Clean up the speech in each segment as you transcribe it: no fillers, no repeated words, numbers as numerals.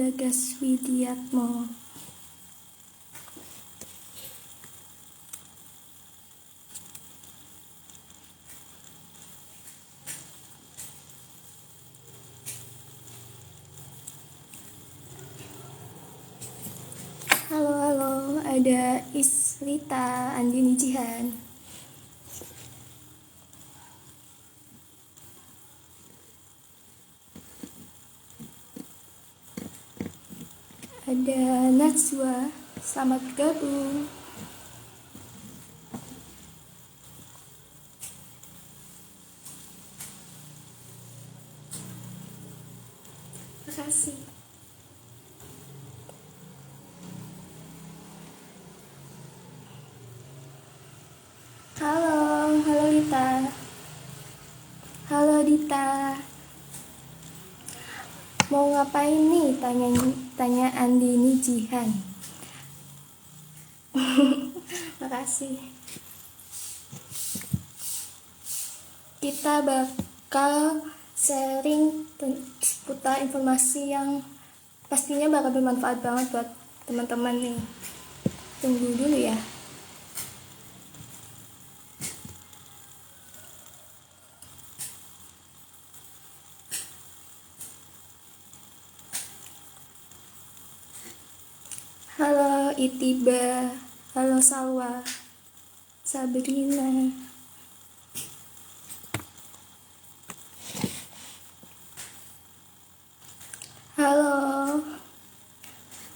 Bagas Widiatmo. Halo, ada Islita Andini Jihan. Ada Najwa, selamat gabung. Terima kasih. Halo Lita. Halo Dita. Mau ngapain nih? Tanya Andini Jihan. Makasih. Kita bakal sharing seputar informasi yang pastinya bakal bermanfaat banget buat teman-teman nih. Tunggu dulu ya. Halo Itiba, halo Salwa, Sabrina.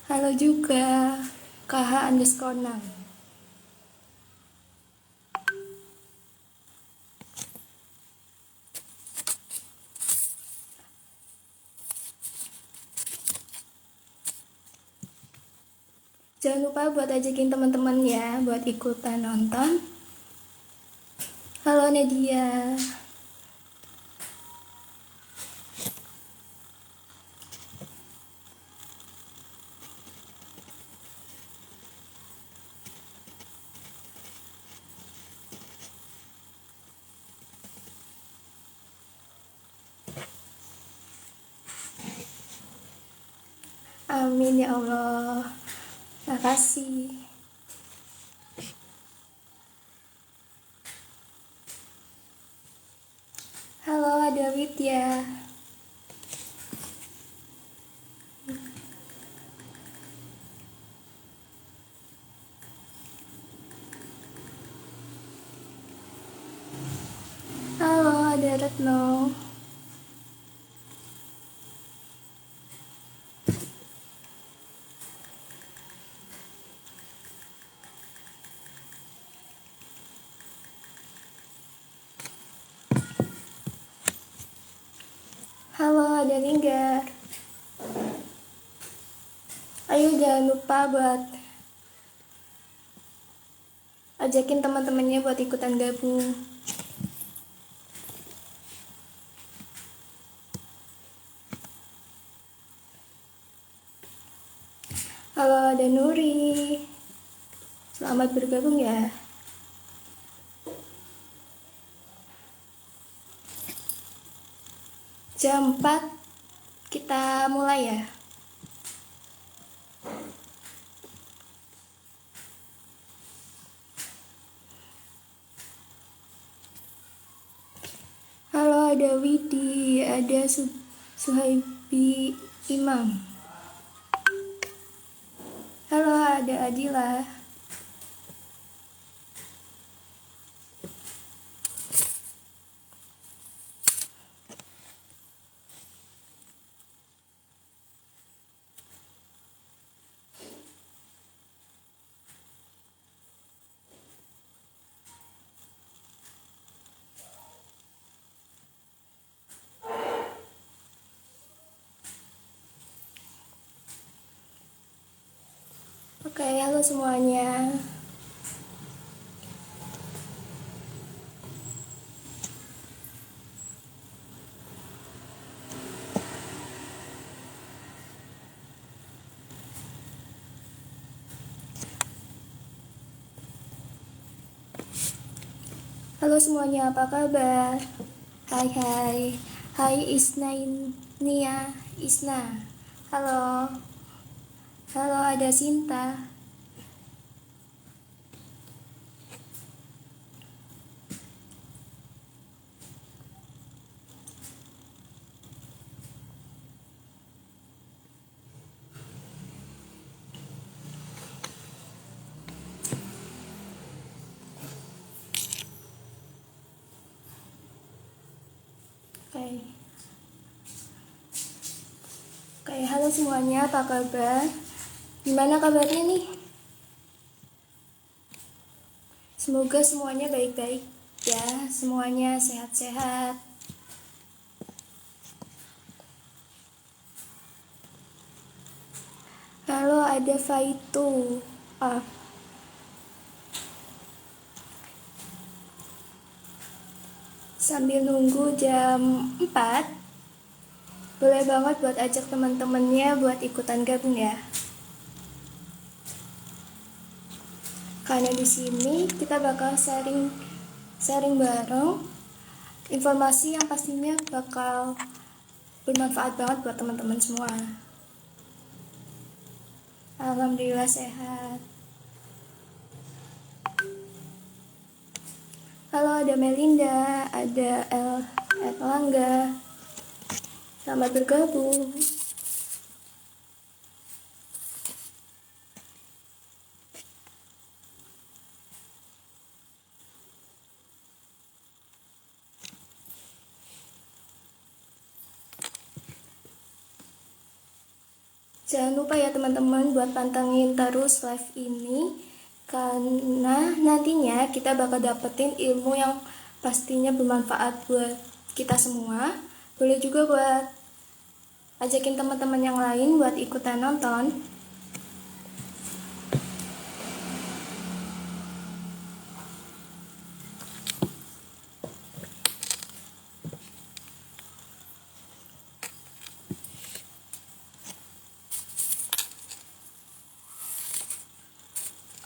Halo juga KH_6. Jangan lupa buat ajakin teman-teman ya buat ikutan nonton. Halo Nadia. Amin ya Allah. Makasih. Halo, ada Widya. Halo, ada Retno. Halo, ada Lingga. Ayo jangan lupa buat ajakin teman-temannya buat ikutan gabung. Halo, ada Nuri. Selamat bergabung ya. Jam 4 kita mulai ya. Halo, ada Widi, ada Suhaibi Imam. Halo, ada Adila. Oke, halo semuanya. Halo semuanya, apa kabar? Hai. Hai Isna Nia Isna. Halo, halo ada Sinta. Oke, oke, halo semuanya, apa kabar? Gimana kabarnya nih? Semoga semuanya baik-baik ya, semuanya sehat-sehat. Halo, ada Faitu. Ah, sambil nunggu jam 4, boleh banget buat ajak teman-temannya buat ikutan gabung ya. Karena di sini kita bakal sharing bareng informasi yang pastinya bakal bermanfaat banget buat teman-teman semua. Alhamdulillah sehat. Halo, ada Melinda, ada Erlangga. Selamat bergabung. Jangan lupa ya teman-teman buat pantengin terus live ini, karena nantinya kita bakal dapetin ilmu yang pastinya bermanfaat buat kita semua. Boleh juga buat ajakin teman-teman yang lain buat ikutan nonton.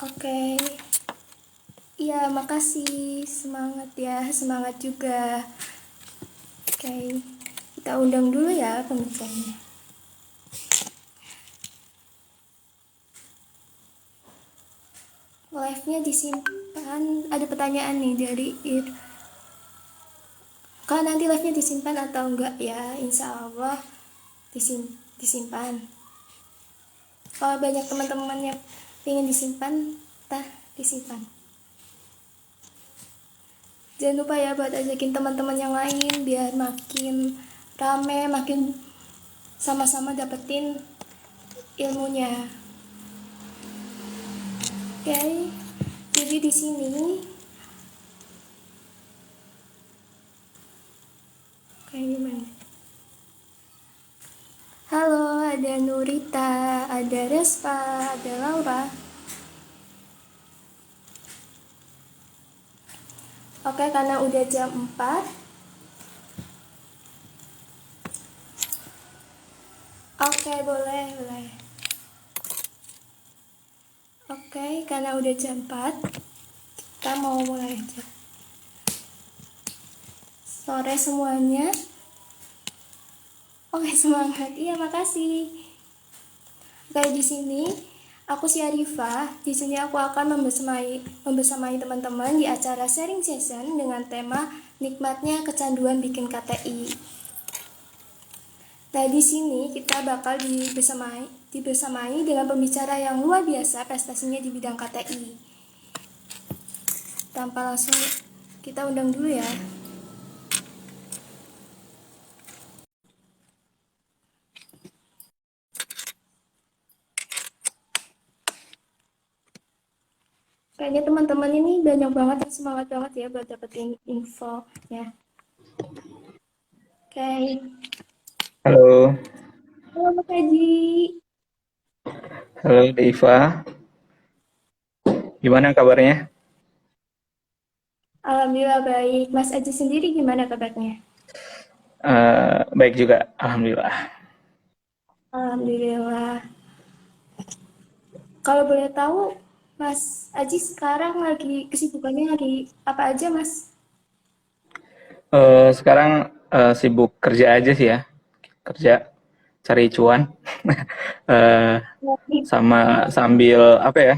Oke. Iya, makasih. Semangat ya, semangat juga. Oke, kita undang dulu ya pembicaranya. Live-nya disimpan. Ada pertanyaan nih dari kalau nanti live-nya disimpan atau enggak ya? Insya Allah disimpan. Kalau banyak teman-teman yang ingin disimpan, disimpan. Jangan lupa ya buat ajakin teman-teman yang lain biar makin rame, makin sama-sama dapetin ilmunya. Oke, jadi di sini kayak gimana? Halo, ada Nurita, ada Respa, ada Laura. Oke, karena udah jam 4. Oke, boleh. Oke, karena udah jam 4, kita mau mulai aja. Sore semuanya. Oke, semangat. Iya, makasih. Oke, di sini aku si Arifah. Di sini aku akan membersamai teman-teman di acara sharing session dengan tema nikmatnya kecanduan bikin KTI. Nah, di sini kita bakal dibersamai dengan pembicara yang luar biasa prestasinya di bidang KTI. Tanpa langsung kita undang dulu ya. Kayaknya teman-teman ini banyak banget yang semangat banget ya buat dapetin infonya. Oke. Halo, Halo Mas Haji. halo Deiva, gimana kabarnya? Alhamdulillah baik. Mas Haji sendiri gimana kabarnya? Baik juga, alhamdulillah. Alhamdulillah. Kalau boleh tahu, Mas Haji sekarang lagi kesibukannya lagi apa aja, Mas? Sekarang sibuk kerja aja sih ya, kerja cari cuan. Eh, sama sambil apa ya?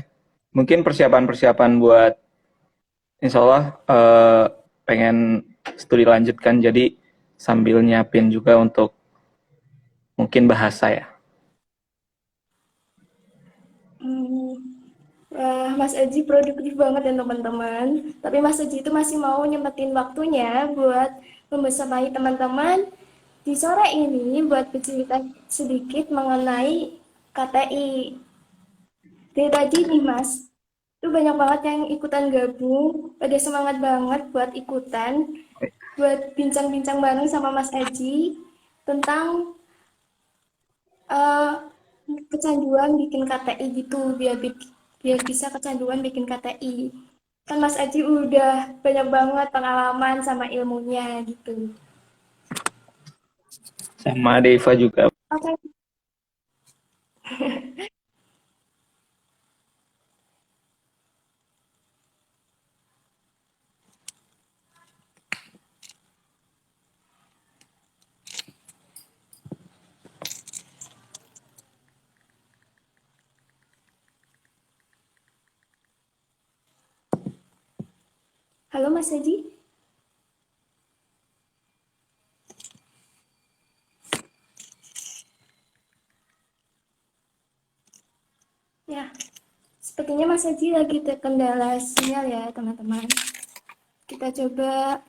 Mungkin persiapan-persiapan buat insya Allah pengen studi lanjutkan. Jadi sambil nyiapin juga untuk mungkin bahasa ya. Hmm, wah, Mas Aji produktif banget ya teman-teman. Tapi Mas Aji itu masih mau nyempetin waktunya buat membersamai teman-teman di sore ini buat bercerita sedikit mengenai KTI. Dari tadi nih Mas, itu banyak banget yang ikutan gabung, pada semangat banget buat ikutan, buat bincang-bincang bareng sama Mas Aji tentang eh, kecanduan bikin KTI gitu, biar bisa kecanduan bikin KTI. Kan Mas Aji udah banyak banget pengalaman sama ilmunya gitu. Sama Deva juga. Oke, halo Mas Aji. Ya, sepertinya Mas Aji lagi terkendala sinyal ya teman-teman. Kita coba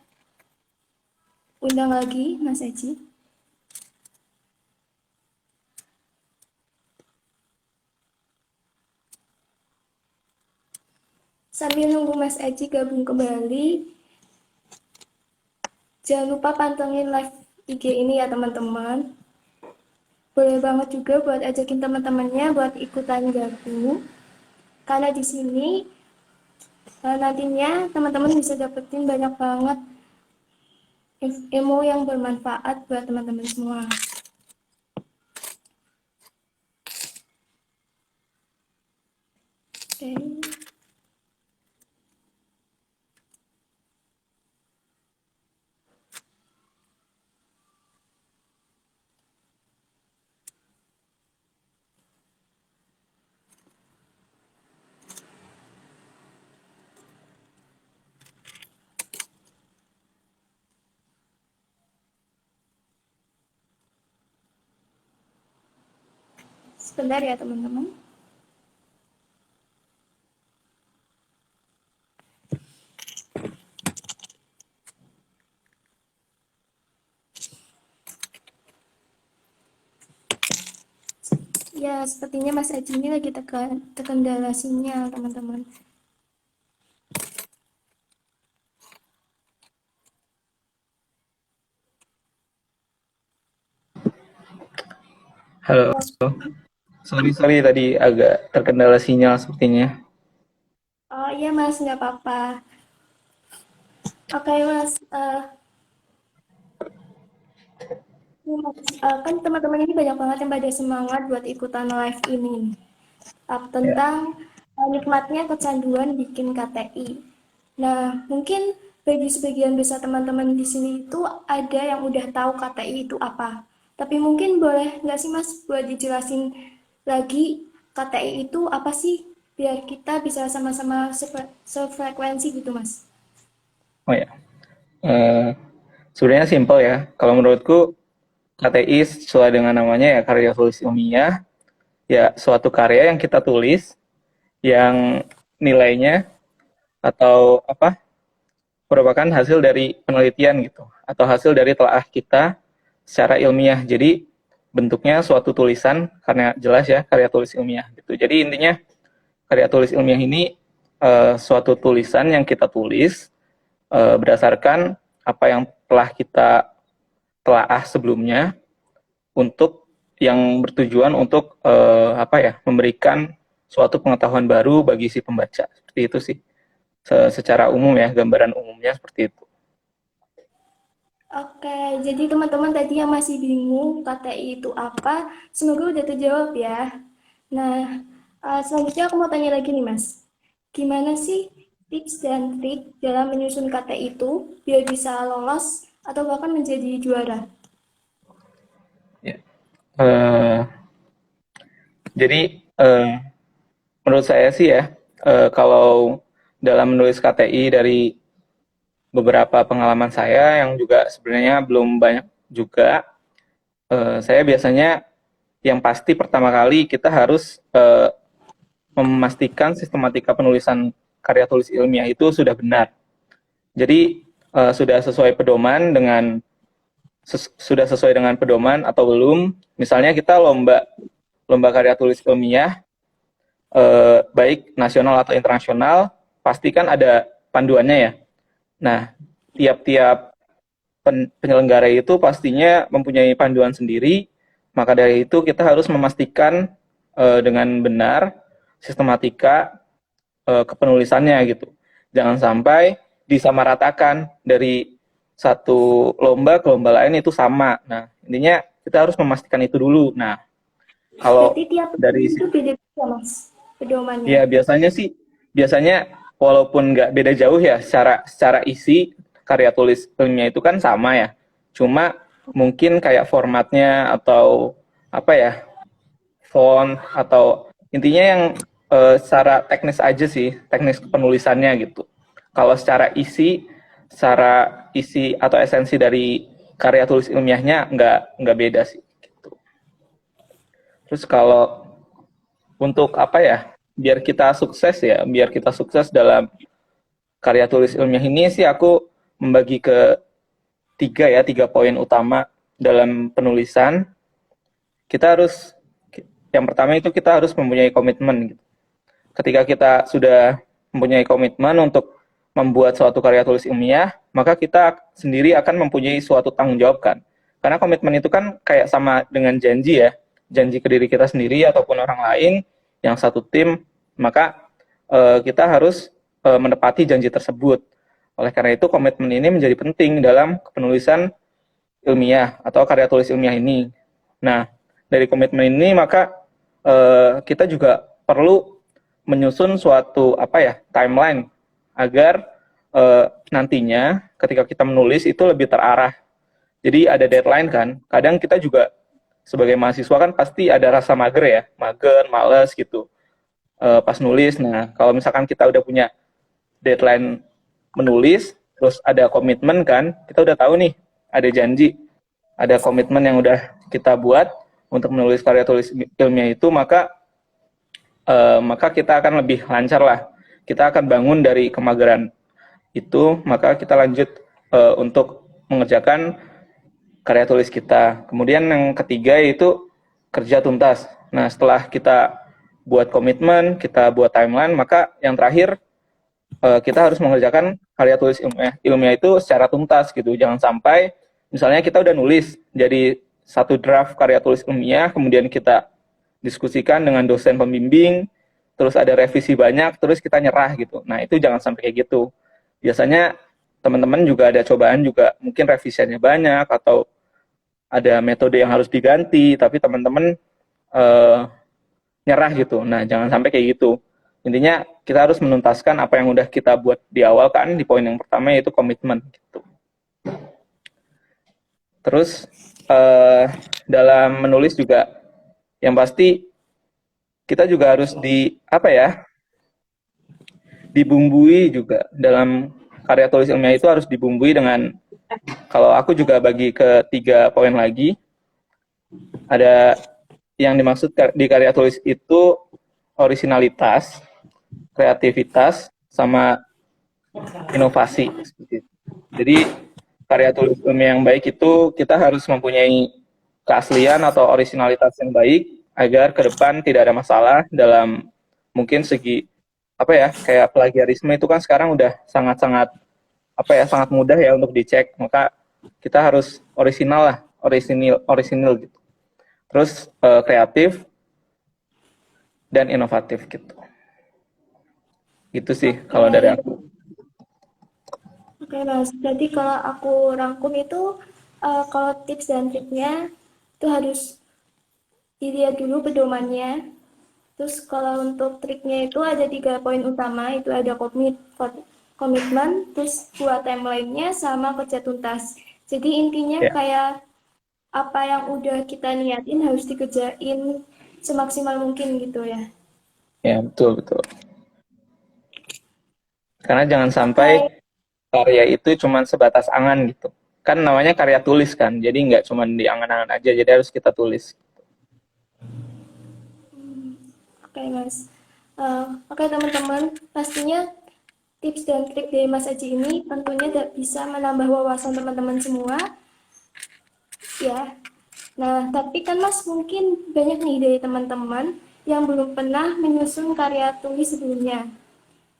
undang lagi Mas Aji. Sambil nunggu Mas Aji gabung kembali, jangan lupa pantengin live IG ini ya teman-teman. Boleh banget juga buat ajakin teman-temannya buat ikutan gabung. Karena di sini nantinya teman-teman bisa dapetin banyak banget ilmu yang bermanfaat buat teman-teman semua. Oke, sebentar ya teman-teman. Ya, sepertinya Mas Aji ini lagi terkendala sinyal teman-teman. Halo. Ya, Sorry, sorry tadi agak terkendala sinyal sepertinya. oh iya Mas, nggak apa-apa. Oke Mas, kan teman-teman ini banyak banget yang pada semangat buat ikutan live ini. Ya. Tentang nikmatnya kecanduan bikin KTI. Nah, mungkin bagi sebagian besar teman-teman di sini itu ada yang udah tahu KTI itu apa. Tapi mungkin boleh nggak sih Mas buat dijelasin lagi KTI itu apa sih? Biar kita bisa sama-sama sefrekuensi gitu Mas. Oh ya. Eh, Sebenarnya simpel ya. Kalau menurutku KTI sesuai dengan namanya ya karya tulis ilmiah, ya suatu karya yang kita tulis yang nilainya atau apa merupakan hasil dari penelitian gitu atau hasil dari telaah kita secara ilmiah. Jadi bentuknya suatu tulisan karena jelas ya karya tulis ilmiah gitu. Jadi intinya karya tulis ilmiah ini suatu tulisan yang kita tulis berdasarkan apa yang telah kita telaah sebelumnya untuk yang bertujuan untuk apa ya memberikan suatu pengetahuan baru bagi si pembaca seperti itu sih. Secara umum ya gambaran umumnya seperti itu. Oke, jadi teman-teman tadi yang masih bingung KTI itu apa, semoga udah terjawab ya. Nah, selanjutnya aku mau tanya lagi nih Mas. Gimana sih tips dan trik dalam menyusun KTI itu biar bisa lolos atau bahkan menjadi juara? Ya. Eh, Jadi menurut saya sih ya, kalau dalam menulis KTI dari beberapa pengalaman saya yang juga sebenarnya belum banyak juga, saya biasanya yang pasti pertama kali kita harus memastikan sistematika penulisan karya tulis ilmiah itu sudah benar. Jadi sudah sesuai pedoman dengan sudah sesuai dengan pedoman atau belum. Misalnya kita lomba lomba karya tulis ilmiah baik nasional atau internasional, pastikan ada panduannya ya. Nah, tiap-tiap penyelenggara itu pastinya mempunyai panduan sendiri, maka dari itu kita harus memastikan dengan benar sistematika kepenulisannya gitu. Jangan sampai disamaratakan dari satu lomba ke lomba lain itu sama. Nah, intinya kita harus memastikan itu dulu. Nah, kalau Berarti tiap dari itu beda-beda mas pedomannya. ya biasanya walaupun nggak beda jauh ya secara isi karya tulis ilmiah itu kan sama ya. Cuma mungkin kayak formatnya atau apa ya, font atau intinya yang secara teknis aja sih, teknis penulisannya gitu. Kalau secara isi atau esensi dari karya tulis ilmiahnya nggak beda sih. Gitu. Terus kalau untuk apa ya, biar kita sukses dalam karya tulis ilmiah ini sih aku membagi ke tiga poin utama dalam penulisan. Kita harus yang pertama itu kita harus mempunyai komitmen gitu. Ketika kita sudah mempunyai komitmen untuk membuat suatu karya tulis ilmiah, maka kita sendiri akan mempunyai suatu tanggung jawab kan. Karena komitmen itu kan kayak sama dengan janji ya, janji ke diri kita sendiri ataupun orang lain yang satu tim, maka kita harus menepati janji tersebut. Oleh karena itu komitmen ini menjadi penting dalam penulisan ilmiah atau karya tulis ilmiah ini. Nah, dari komitmen ini maka kita juga perlu menyusun suatu timeline agar nantinya ketika kita menulis itu lebih terarah. Jadi ada deadline kan. Kadang kita juga sebagai mahasiswa kan pasti ada rasa mager ya, males gitu pas nulis. Nah, kalau misalkan kita udah punya deadline menulis, terus ada komitmen kan, kita udah tahu nih, ada janji, ada komitmen yang udah kita buat untuk menulis karya tulis ilmiah itu, maka kita akan lebih lancar lah. Kita akan bangun dari kemageran itu, maka kita lanjut untuk mengerjakan karya tulis kita. Kemudian yang ketiga yaitu kerja tuntas. Nah, setelah kita buat komitmen, kita buat timeline, maka yang terakhir kita harus mengerjakan karya tulis ilmiah itu secara tuntas gitu. Jangan sampai misalnya kita udah nulis jadi satu draft karya tulis ilmiah, kemudian kita diskusikan dengan dosen pembimbing, terus ada revisi banyak, terus kita nyerah gitu. Nah, itu jangan sampai kayak gitu. Biasanya teman-teman juga ada cobaan juga, mungkin revisiannya banyak atau ada metode yang harus diganti, tapi teman-teman nyerah gitu. Nah, jangan sampai kayak gitu. Intinya kita harus menuntaskan apa yang udah kita buat di awal kan, di poin yang pertama yaitu komitmen gitu. Terus dalam menulis juga yang pasti kita juga harus dibumbui juga dalam karya tulis ilmiah itu harus dibumbui dengan, kalau aku juga bagi ke 3 poin lagi. Ada yang dimaksud di karya tulis itu orisinalitas, kreativitas, sama inovasi. Jadi karya tulis ilmiah yang baik itu kita harus mempunyai keaslian atau orisinalitas yang baik agar ke depan tidak ada masalah dalam mungkin segi kayak plagiarisme itu kan sekarang udah sangat sangat mudah ya untuk dicek. Maka kita harus orisinil gitu. Terus kreatif dan inovatif gitu. Gitu sih kalau dari aku. Oke mas, jadi kalau aku rangkum itu kalau tips dan triknya itu harus dilihat dulu pedomannya. Terus kalau untuk triknya itu ada 3 poin utama, itu ada komitmen, terus buat timelinenya sama kerja tuntas. Jadi intinya Ya. kayak apa yang udah kita niatin harus dikerjain semaksimal mungkin gitu ya. Ya, betul, betul. Karena jangan sampai Oke, karya itu cuma sebatas angan gitu. Kan namanya karya tulis kan, jadi nggak cuma di angan-angan aja, jadi harus kita tulis. oke Mas. Oke teman-teman, pastinya tips dan trik dari Mas Aji ini tentunya bisa menambah wawasan teman-teman semua ya. Nah, tapi kan Mas mungkin banyak nih dari teman-teman yang belum pernah menyusun karya tulis sebelumnya.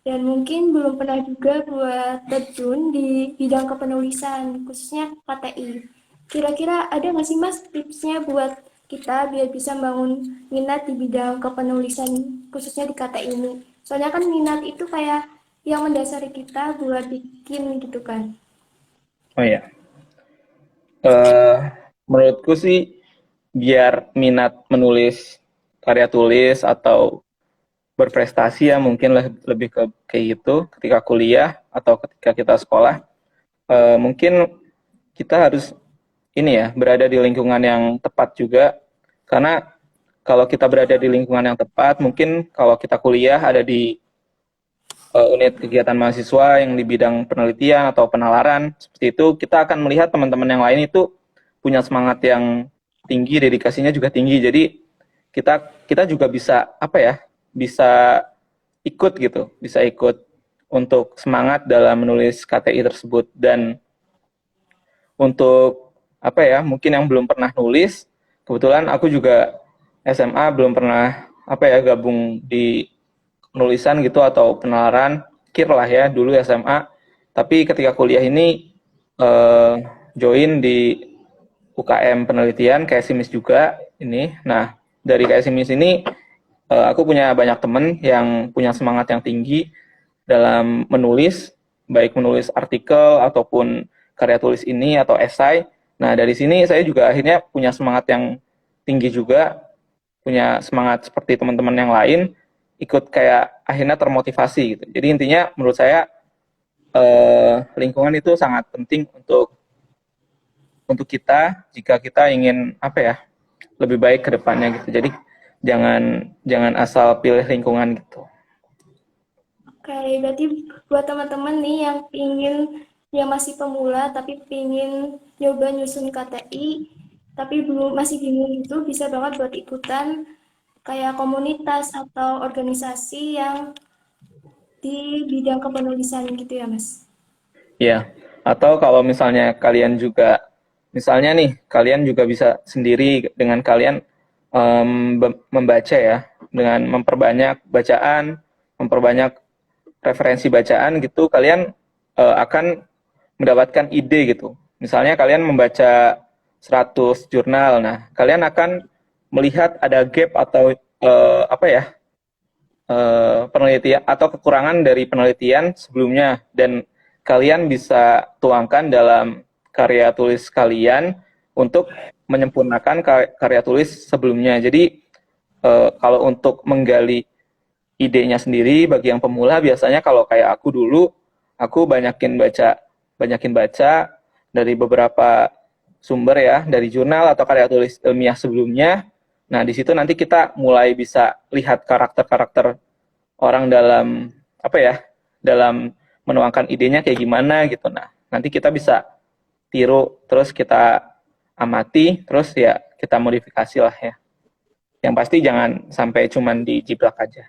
Dan mungkin belum pernah juga buat terjun di bidang kepenulisan, khususnya KTI. Kira-kira ada nggak sih Mas tipsnya buat kita biar bisa bangun minat di bidang kepenulisan, khususnya di KTI ini? Soalnya kan minat itu kayak yang mendasari kita buat bikin gitu kan. Oh ya, eh menurutku sih biar minat menulis karya tulis atau berprestasi ya mungkin lebih ke kayak gitu ketika kuliah atau ketika kita sekolah, mungkin kita harus ini ya berada di lingkungan yang tepat juga, karena kalau kita berada di lingkungan yang tepat, mungkin kalau kita kuliah ada di unit kegiatan mahasiswa yang di bidang penelitian atau penalaran seperti itu, kita akan melihat teman-teman yang lain itu punya semangat yang tinggi, dedikasinya juga tinggi. Jadi kita kita juga bisa apa ya, bisa ikut gitu, bisa ikut untuk semangat dalam menulis KTI tersebut. Dan untuk apa ya, mungkin yang belum pernah nulis, kebetulan aku juga SMA belum pernah apa ya gabung di penulisan gitu atau penalaran, kir lah ya dulu SMA. Tapi ketika kuliah ini eh, join di UKM penelitian kayak simis juga ini. Nah, dari kayak simis ini aku punya banyak temen yang punya semangat yang tinggi dalam menulis, baik menulis artikel ataupun karya tulis ini atau esai. Nah, dari sini saya juga akhirnya punya semangat yang tinggi juga, punya semangat seperti teman-teman yang lain, ikut kayak akhirnya termotivasi gitu. Jadi intinya menurut saya lingkungan itu sangat penting untuk kita jika kita ingin apa ya lebih baik ke depannya gitu. Jadi jangan jangan asal pilih lingkungan gitu. Oke, berarti buat teman-teman nih yang masih pemula tapi pingin nyoba nyusun KTI tapi belum masih bingung itu bisa banget buat ikutan kayak komunitas atau organisasi yang di bidang kepenulisan gitu ya, Mas. Ya, atau kalau misalnya kalian juga, misalnya nih, kalian juga bisa sendiri dengan kalian membaca ya, dengan memperbanyak bacaan, memperbanyak referensi bacaan gitu, kalian akan mendapatkan ide gitu. Misalnya kalian membaca 100 jurnal, nah kalian akan melihat ada gap atau apa ya, penelitian atau kekurangan dari penelitian sebelumnya, dan kalian bisa tuangkan dalam karya tulis kalian untuk menyempurnakan karya tulis sebelumnya. Jadi kalau untuk menggali idenya sendiri bagi yang pemula, biasanya kalau kayak aku dulu, aku banyakin baca dari beberapa sumber ya, dari jurnal atau karya tulis ilmiah sebelumnya. Nah, di situ nanti kita mulai bisa lihat karakter-karakter orang dalam apa ya, dalam menuangkan idenya kayak gimana gitu. Nah, nanti kita bisa tiru, terus kita amati, terus ya kita modifikasi lah ya. Yang pasti jangan sampai cuman dijiplak aja.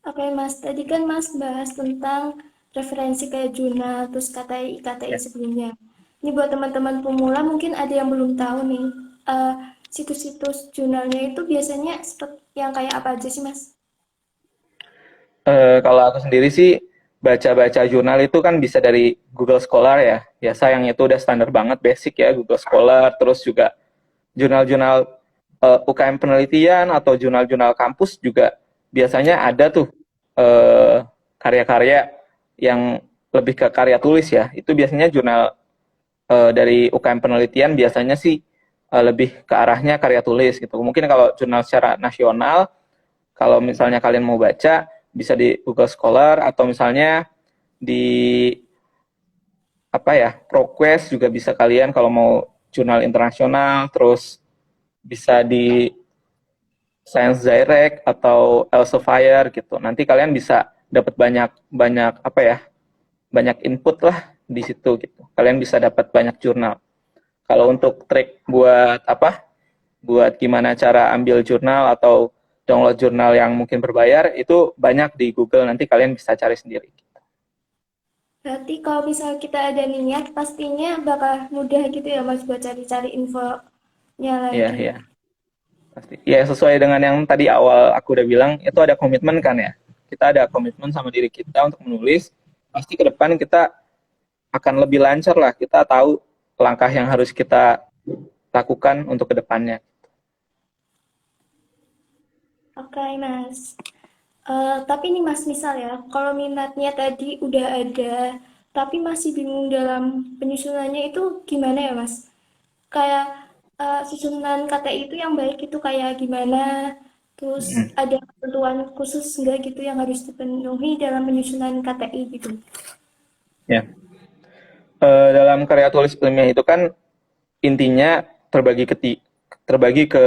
Oke, Mas. Tadi kan Mas bahas tentang referensi kayak jurnal, terus KTI Ya. sebelumnya. Ini buat teman-teman pemula mungkin ada yang belum tahu nih. eh, Situs-situs jurnalnya itu biasanya seperti yang kayak apa aja sih, Mas? Kalau aku sendiri sih baca-baca jurnal itu kan bisa dari Google Scholar ya. Biasa yang itu udah standar banget, basic ya Google Scholar. Terus juga jurnal-jurnal UKM penelitian atau jurnal-jurnal kampus juga biasanya ada tuh eh, karya-karya yang lebih ke karya tulis ya. Itu biasanya jurnal dari UKM penelitian biasanya sih lebih ke arahnya karya tulis gitu. Mungkin kalau jurnal secara nasional, kalau misalnya kalian mau baca, bisa di Google Scholar atau misalnya di apa ya, ProQuest juga bisa kalian kalau mau jurnal internasional, terus bisa di Science Direct atau Elsevier gitu. Nanti kalian bisa dapat banyak banyak apa ya? Banyak input lah di situ gitu. Kalian bisa dapat banyak jurnal. Kalau untuk trik buat apa? Buat gimana cara ambil jurnal atau download jurnal yang mungkin berbayar itu banyak di Google, nanti kalian bisa cari sendiri. Berarti kalau misal kita ada niat, pastinya bakal mudah gitu ya Mas buat cari-cari infonya Iya, lagi. iya, pasti. Ya, sesuai dengan yang tadi awal aku udah bilang, itu ada komitmen kan ya. Kita ada komitmen sama diri kita untuk menulis, pasti ke depan kita akan lebih lancar lah. Kita tahu langkah yang harus kita lakukan untuk ke depannya. Oke Mas. Tapi nih Mas, misal ya, kalau minatnya tadi udah ada, tapi masih bingung dalam penyusunannya itu gimana ya Mas? Kayak susunan KTI itu yang baik itu kayak gimana? Terus ada ketentuan khusus nggak gitu yang harus dipenuhi dalam penyusunan KTI gitu? Ya. Dalam karya tulis ilmiah itu kan intinya terbagi ke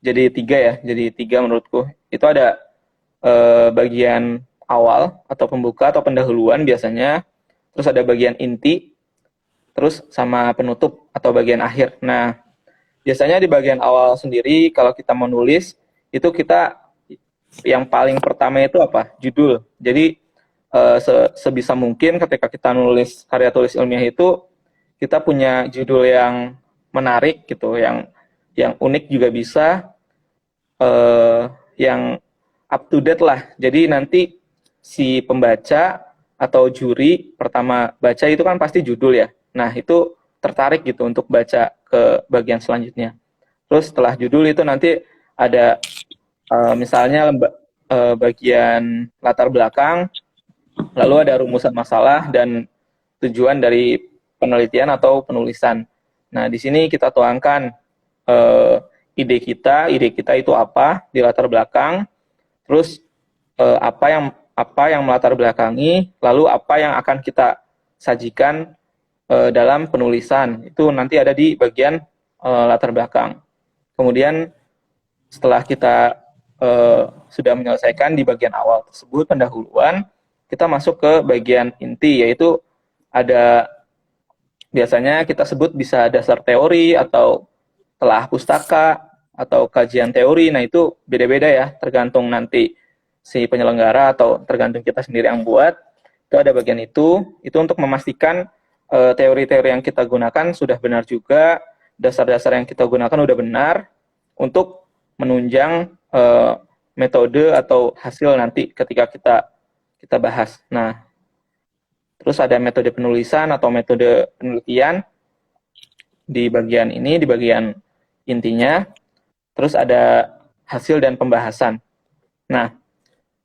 jadi tiga ya, jadi tiga menurutku. Itu ada bagian awal atau pembuka atau pendahuluan biasanya, terus ada bagian inti, terus sama penutup atau bagian akhir. Nah, biasanya di bagian awal sendiri kalau kita mau nulis itu kita yang paling pertama itu apa? Judul. Jadi sebisa mungkin ketika kita nulis karya tulis ilmiah itu kita punya judul yang menarik gitu, yang unik juga bisa, yang up to date lah. Jadi nanti si pembaca atau juri pertama baca itu kan pasti judul ya. Nah, itu tertarik gitu untuk baca ke bagian selanjutnya. Terus setelah judul itu nanti ada misalnya bagian latar belakang, lalu ada rumusan masalah dan tujuan dari penelitian atau penulisan. Nah, di sini kita tuangkan eh, ide kita itu apa di latar belakang, terus apa yang melatar belakangi, lalu apa yang akan kita sajikan dalam penulisan. Itu nanti ada di bagian latar belakang. Kemudian setelah kita sudah menyelesaikan di bagian awal tersebut, pendahuluan, kita masuk ke bagian inti, yaitu ada biasanya kita sebut bisa dasar teori atau telah pustaka atau kajian teori. Nah, itu beda-beda ya, tergantung nanti si penyelenggara atau tergantung kita sendiri yang buat. Itu ada bagian itu untuk memastikan teori-teori yang kita gunakan sudah benar juga, dasar-dasar yang kita gunakan sudah benar untuk menunjang metode atau hasil nanti ketika kita bahas. Nah, terus ada metode penulisan atau metode penelitian di bagian ini, di bagian intinya. Terus ada hasil dan pembahasan. Nah,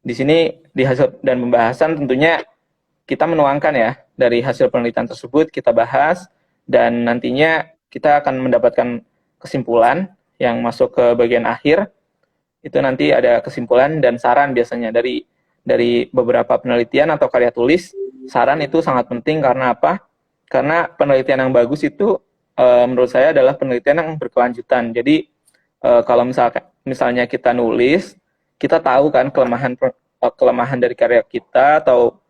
di sini di hasil dan pembahasan tentunya kita menuangkan ya, dari hasil penelitian tersebut kita bahas, dan nantinya kita akan mendapatkan kesimpulan yang masuk ke bagian akhir. Itu nanti ada kesimpulan dan saran biasanya dari beberapa penelitian atau karya tulis. Saran itu sangat penting karena apa? Karena penelitian yang bagus itu menurut saya adalah penelitian yang berkelanjutan. Jadi kalau misalnya kita nulis, kita tahu kan kelemahan dari karya kita atau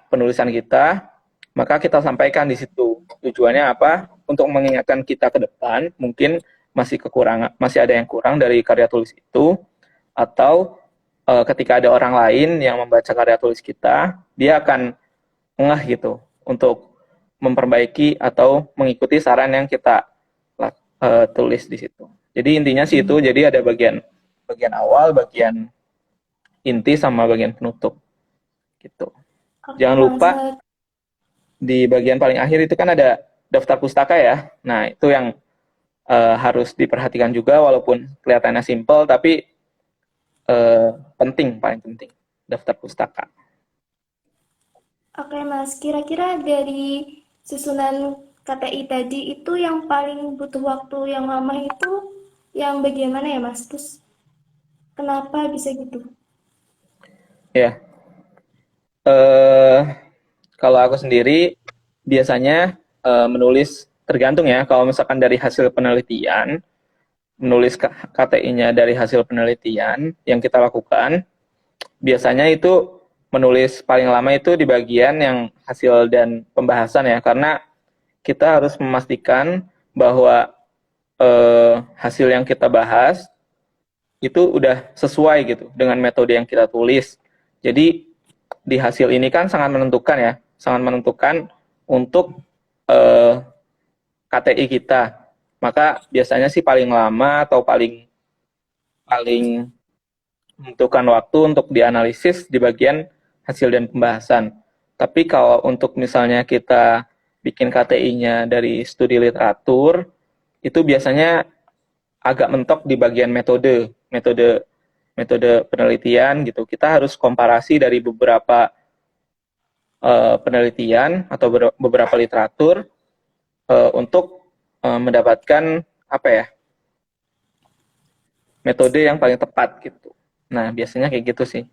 penulisan kita, maka kita sampaikan di situ. Tujuannya apa? Untuk mengingatkan kita ke depan, mungkin masih ada yang kurang dari karya tulis itu, atau ketika ada orang lain yang membaca karya tulis kita, dia akan ngeh gitu untuk memperbaiki atau mengikuti saran yang kita tulis di situ. Jadi intinya sih itu, jadi ada bagian awal, bagian inti, sama bagian penutup gitu. Oke, Jangan lupa Mas. di bagian paling akhir itu kan ada daftar pustaka ya. Nah, itu yang harus diperhatikan juga, walaupun kelihatannya simpel, tapi paling penting, daftar pustaka. Oke, Mas. Kira-kira dari susunan KTI tadi itu yang paling butuh waktu yang lama itu yang bagaimana ya, Mas? Terus kenapa bisa gitu? Ya, eh, kalau aku sendiri biasanya menulis tergantung ya. Kalau misalkan dari hasil penelitian, menulis KTI-nya dari hasil penelitian yang kita lakukan, biasanya itu menulis paling lama itu di bagian yang hasil dan pembahasan ya, karena kita harus memastikan bahwa hasil yang kita bahas itu udah sesuai gitu dengan metode yang kita tulis. Jadi di hasil ini kan sangat menentukan ya, sangat menentukan untuk KTI kita. Maka biasanya sih paling lama atau paling paling membutuhkan waktu untuk dianalisis di bagian hasil dan pembahasan. Tapi kalau untuk misalnya kita bikin KTI-nya dari studi literatur, itu biasanya agak mentok di bagian metode penelitian gitu. Kita harus komparasi dari beberapa penelitian atau beberapa literatur untuk mendapatkan apa ya, metode yang paling tepat gitu. Nah, biasanya kayak gitu sih.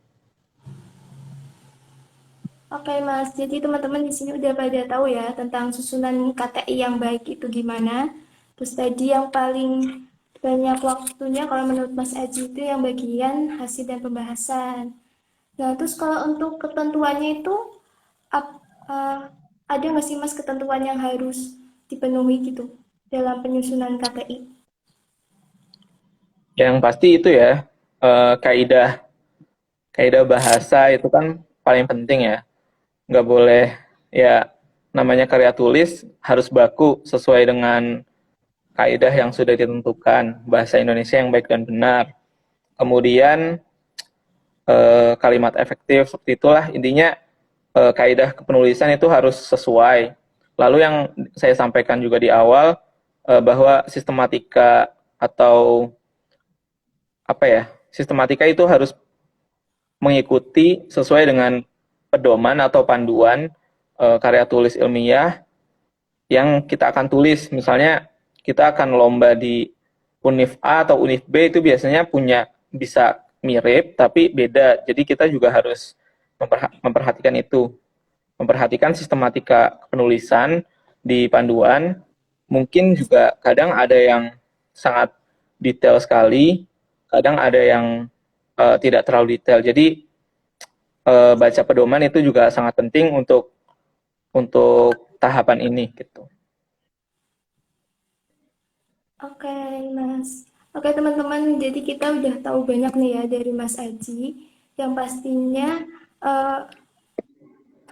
Oke Mas, jadi teman-teman di sini udah pada tahu ya tentang susunan KTI yang baik itu gimana. Terus tadi yang paling banyak waktunya kalau menurut Mas Aji itu yang bagian hasil dan pembahasan. Nah, terus kalau untuk ketentuannya itu ap- eh, ada nggak sih Mas ketentuan yang harus dipenuhi gitu dalam penyusunan KTI? Yang pasti itu ya, kaidah kaidah bahasa itu kan paling penting ya. Nggak boleh ya, namanya karya tulis harus baku sesuai dengan kaidah yang sudah ditentukan, bahasa Indonesia yang baik dan benar. Kemudian kalimat efektif seperti itulah intinya. Kaidah kepenulisan itu harus sesuai. Lalu yang saya sampaikan juga di awal, bahwa sistematika atau apa ya, sistematika itu harus mengikuti sesuai dengan pedoman atau panduan karya tulis ilmiah yang kita akan tulis. Misalnya kita akan lomba di Univ A atau Univ B, itu biasanya punya bisa mirip tapi beda. Jadi kita juga harus memperhatikan itu. Memperhatikan sistematika penulisan di panduan. Mungkin juga kadang ada yang sangat detail sekali, kadang ada yang tidak terlalu detail. Jadi baca pedoman itu juga sangat penting untuk tahapan ini gitu. Oke, Mas. Oke, teman-teman. Jadi kita udah tahu banyak nih ya dari Mas Aji. Yang pastinya eh,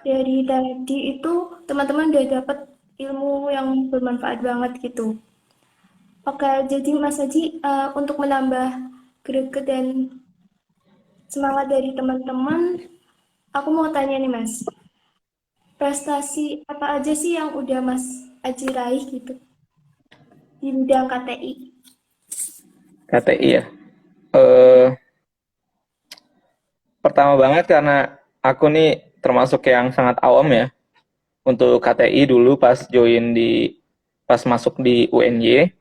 dari tadi itu teman-teman udah dapat ilmu yang bermanfaat banget gitu. Oke, jadi Mas Aji untuk menambah greget dan semangat dari teman-teman, aku mau tanya nih Mas, prestasi apa aja sih yang udah Mas Aji raih gitu di bidang KTI? KTI ya. Eh, Pertama banget karena aku nih termasuk yang sangat awam ya untuk KTI dulu pas masuk di UNY.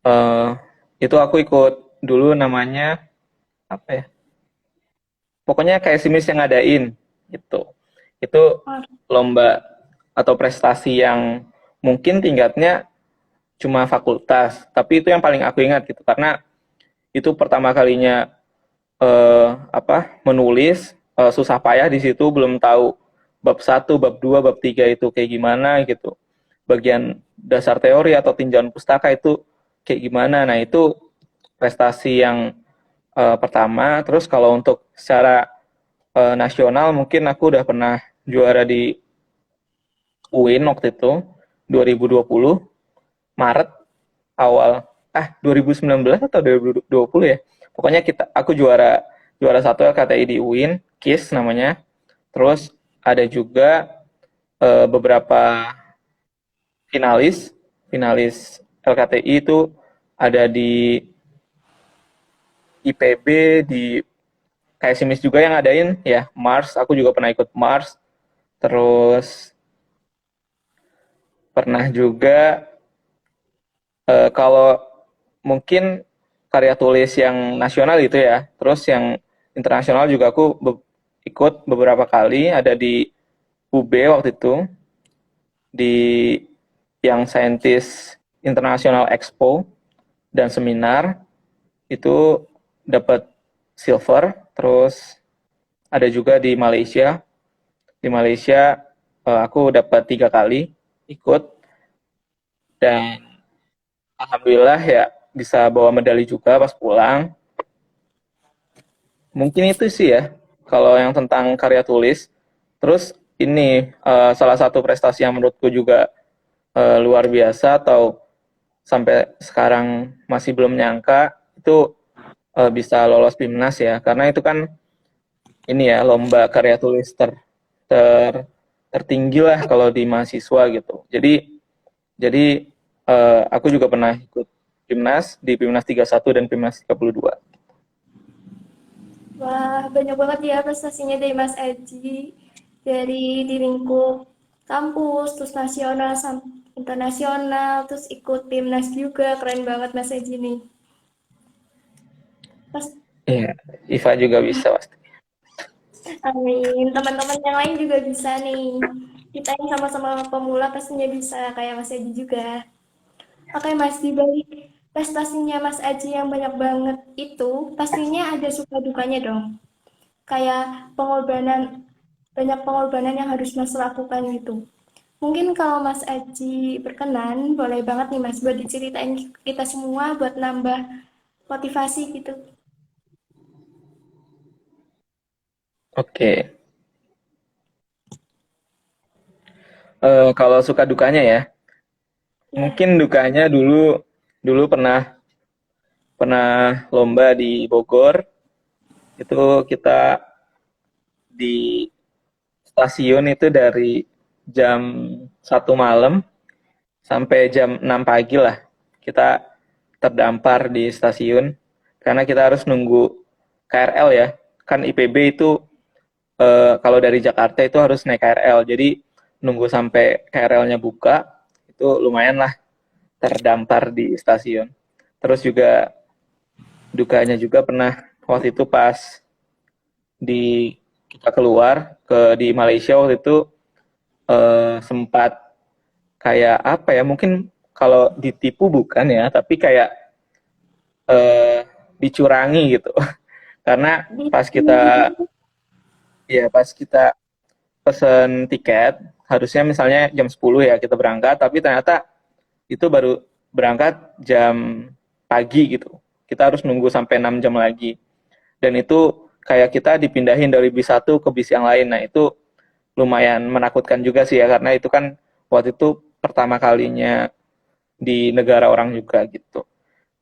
eh, itu aku ikut dulu namanya apa ya? Pokoknya kayak simis yang ngadain gitu. Itu lomba atau prestasi yang mungkin tingkatnya cuma fakultas, tapi itu yang paling aku ingat gitu karena itu pertama kalinya menulis, susah payah di situ, belum tahu bab satu, bab 2, bab 3 itu kayak gimana gitu. Bagian dasar teori atau tinjauan pustaka itu kayak gimana. Nah, itu prestasi yang pertama. Terus kalau untuk secara nasional mungkin aku udah pernah juara di UIN waktu itu 2020 Maret awal 2019 atau 2020 ya. Pokoknya aku juara juara satu LKTI di UIN, KIS namanya. Terus ada juga beberapa finalis finalis LKTI itu ada di IPB, di kayak simis juga yang ngadain ya, Mars, aku juga pernah ikut Mars. Terus pernah juga kalau mungkin karya tulis yang nasional gitu ya, terus yang internasional juga aku ikut beberapa kali, ada di UB waktu itu, di yang Scientist International Expo dan seminar itu dapat silver. Terus ada juga di Malaysia. Di Malaysia aku dapat 3 kali ikut, dan alhamdulillah ya bisa bawa medali juga pas pulang. Mungkin itu sih ya kalau yang tentang karya tulis. Terus ini salah satu prestasi yang menurutku juga luar biasa atau sampai sekarang masih belum nyangka itu bisa lolos PIMNAS ya, karena itu kan ini ya lomba karya tulis tertinggi lah kalau di mahasiswa gitu. Jadi aku juga pernah ikut PIMNAS di PIMNAS 31 dan PIMNAS 32. Wah, banyak banget ya prestasinya dari Mas Aji. Dari di lingkup kampus, terus nasional, internasional, terus ikut timnas juga. Keren banget Mas Aji nih. Pas, Iya, Iva juga bisa pasti. amin. Teman-teman yang lain juga bisa nih. Kita yang sama-sama pemula pastinya bisa, kayak Mas Aji juga. Oke Mas, di balik prestasinya Mas Aji yang banyak banget itu, pastinya ada suka dukanya dong. Kayak pengorbanan, banyak pengorbanan yang harus Mas lakukan gitu. Mungkin kalau Mas Aji berkenan, boleh banget nih Mas buat diceritain kita semua buat nambah motivasi gitu. Oke. Kalau suka dukanya ya, Ya, mungkin dukanya dulu dulu pernah pernah lomba di Bogor. Itu kita di stasiun itu dari jam 1 malam sampai jam 6 pagi lah. Kita terdampar di stasiun karena kita harus nunggu KRL ya. Kan IPB itu kalau dari Jakarta itu harus naik KRL. Jadi nunggu sampai KRL-nya buka itu lumayan lah terdampar di stasiun. Terus juga dukanya juga pernah waktu itu pas di kita keluar di Malaysia waktu itu sempat kayak apa ya, mungkin kalau ditipu bukan ya, tapi kayak eh, dicurangi gitu. Karena di pas kita pesen tiket harusnya misalnya jam 10 ya kita berangkat, tapi ternyata itu baru berangkat jam pagi gitu. Kita harus nunggu sampai 6 jam lagi. Dan itu kayak kita dipindahin dari bis satu ke bis yang lain. Nah, itu lumayan menakutkan juga sih ya, karena itu kan waktu itu pertama kalinya di negara orang juga gitu.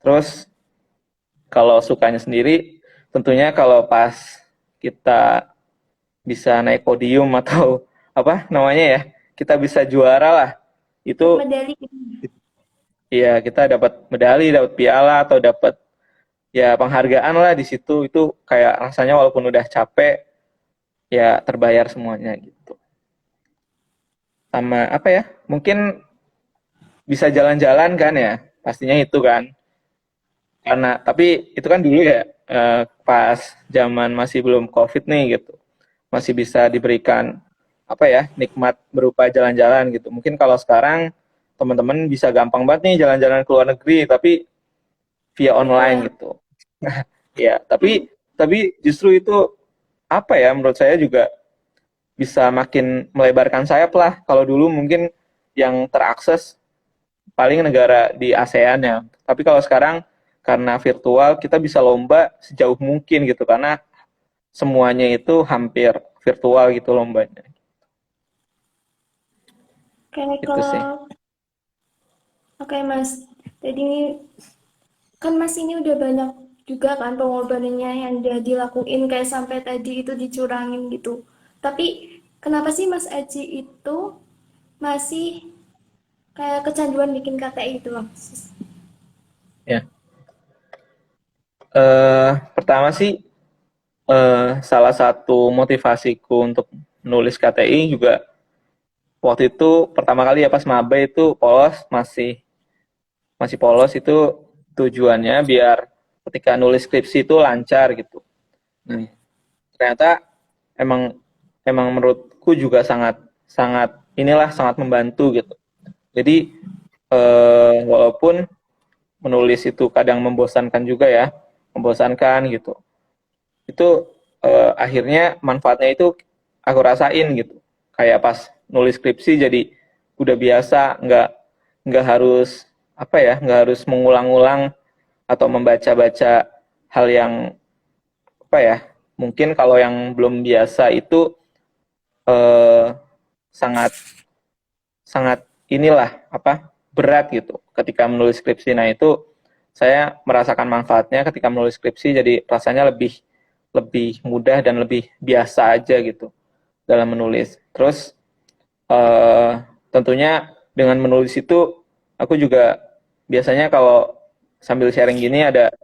Terus kalau sukanya sendiri, tentunya kalau pas kita bisa naik podium atau apa namanya ya, kita bisa juara lah. Itu medali. ya kita dapat medali, dapat piala atau dapat ya penghargaan lah di situ. Itu kayak rasanya walaupun udah capek ya terbayar semuanya gitu. Sama apa ya? Mungkin bisa jalan-jalan kan ya, pastinya itu kan. Karena tapi itu kan dulu ya pas zaman masih belum COVID nih gitu. Masih bisa diberikan apa ya, nikmat berupa jalan-jalan gitu. Mungkin kalau sekarang teman-teman bisa gampang banget nih jalan-jalan ke luar negeri tapi via online Ya, gitu. Ya, tapi justru itu apa ya, menurut saya juga bisa makin melebarkan sayap lah. Kalau dulu mungkin yang terakses paling negara di ASEAN ya. Tapi kalau sekarang karena virtual kita bisa lomba sejauh mungkin gitu, karena semuanya itu hampir virtual gitu lombanya. kayak Itu sih. kalau oke Mas. Jadi kan Mas ini udah banyak juga kan pengorbanannya yang udah dilakuin kayak sampai tadi itu dicurangin gitu. Tapi kenapa sih Mas Aji itu masih kayak kecanduan bikin KTI itu loh? Ya. Pertama sih salah satu motivasiku untuk nulis KTI juga waktu itu pertama kali ya pas maba itu polos, masih masih polos, itu tujuannya biar ketika nulis skripsi itu lancar gitu. Nah, ternyata emang emang menurutku juga sangat sangat inilah sangat membantu gitu. Jadi walaupun menulis itu kadang membosankan juga ya, membosankan gitu. Itu akhirnya manfaatnya itu aku rasain gitu. Kayak pas nulis skripsi jadi udah biasa, nggak harus apa ya, nggak harus mengulang-ulang atau membaca-baca hal yang apa ya, mungkin kalau yang belum biasa itu eh, sangat sangat inilah apa berat gitu ketika menulis skripsi. Nah itu saya merasakan manfaatnya ketika menulis skripsi, jadi rasanya lebih lebih mudah dan lebih biasa aja gitu dalam menulis. Terus tentunya dengan menulis itu aku juga biasanya kalau sambil sharing gini ada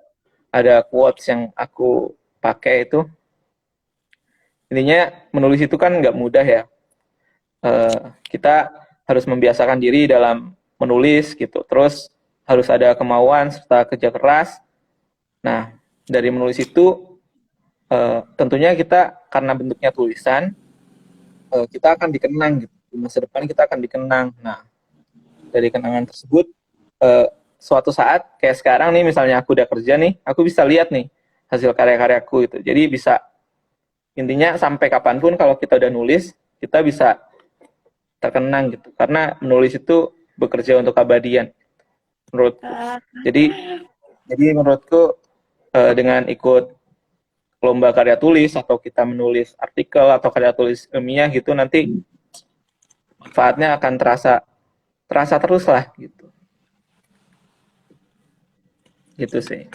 quotes yang aku pakai itu. Intinya menulis itu kan nggak mudah ya. Kita harus membiasakan diri dalam menulis gitu. Terus harus ada kemauan serta kerja keras. Nah, dari menulis itu tentunya kita karena bentuknya tulisan, kita akan dikenang gitu. Di masa depan kita akan dikenang. Nah, dari kenangan tersebut, suatu saat kayak sekarang nih, misalnya aku udah kerja nih, aku bisa lihat nih hasil karya-karyaku itu. Jadi bisa intinya sampai kapanpun kalau kita udah nulis, kita bisa terkenang gitu. Karena menulis itu bekerja untuk abadian menurutku. Jadi menurutku dengan ikut lomba karya tulis atau kita menulis artikel atau karya tulis ilmiah gitu, nanti manfaatnya akan terasa terasa terus lah gitu. Gitu sih.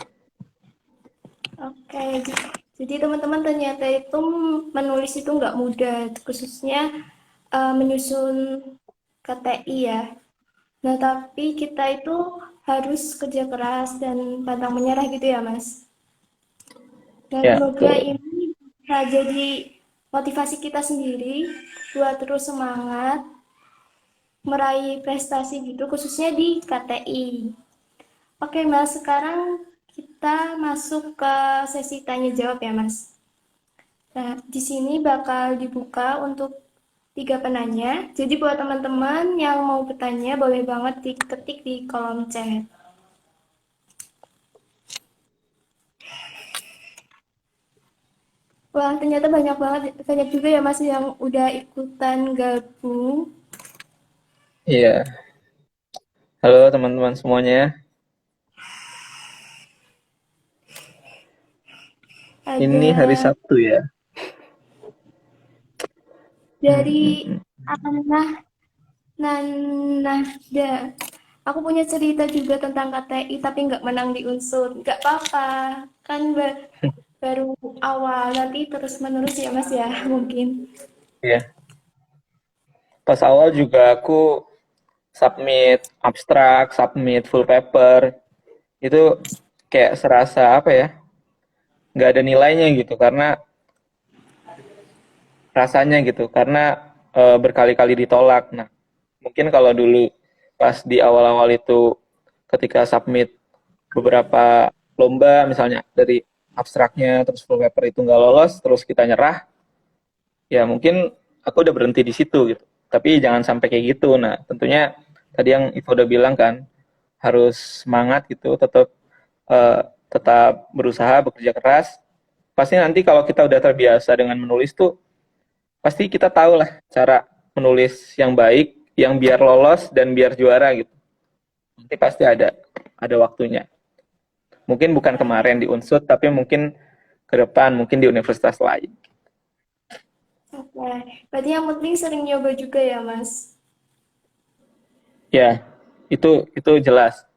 Oke, jadi teman-teman ternyata itu menulis itu nggak mudah, khususnya menyusun KTI ya. Nah, tapi kita itu harus kerja keras dan pantang menyerah gitu ya, Mas. Dan Ya, semoga betul. ini bisa jadi motivasi kita sendiri buat terus semangat meraih prestasi gitu, khususnya di KTI. Oke, Mas, sekarang kita masuk ke sesi tanya jawab ya, Mas. Nah, di sini bakal dibuka untuk 3 penanya. Jadi buat teman-teman yang mau bertanya, boleh banget diketik di kolom chat. Wah, ternyata banyak juga ya Mas yang udah ikutan gabung. Iya. Halo teman-teman semuanya. Ini hari Ada Sabtu ya. dari Anah Nanahda. Aku punya cerita juga tentang KTI tapi nggak menang di unsur. Nggak apa-apa, kan baru awal, nanti terus menerus ya Mas ya mungkin. Iya. Pas awal juga aku submit abstrak, submit full paper. Itu kayak serasa apa ya? Nggak ada nilainya gitu karena rasanya gitu karena berkali-kali ditolak. Nah, mungkin kalau dulu pas di awal-awal itu ketika submit beberapa lomba misalnya dari abstraknya terus full paper itu nggak lolos terus kita nyerah, ya mungkin aku udah berhenti di situ gitu. Tapi jangan sampai kayak gitu. Nah, tentunya tadi yang Ivo udah bilang kan harus semangat gitu, eh, tetap berusaha, bekerja keras. Pasti nanti kalau kita udah terbiasa dengan menulis tuh, pasti kita tahu lah cara menulis yang baik, yang biar lolos dan biar juara gitu. Nanti pasti ada waktunya. Mungkin bukan kemarin di Unsud, tapi mungkin ke depan, mungkin di universitas lain. Oke, berarti yang penting sering nyoba juga ya Mas. Ya, itu jelas.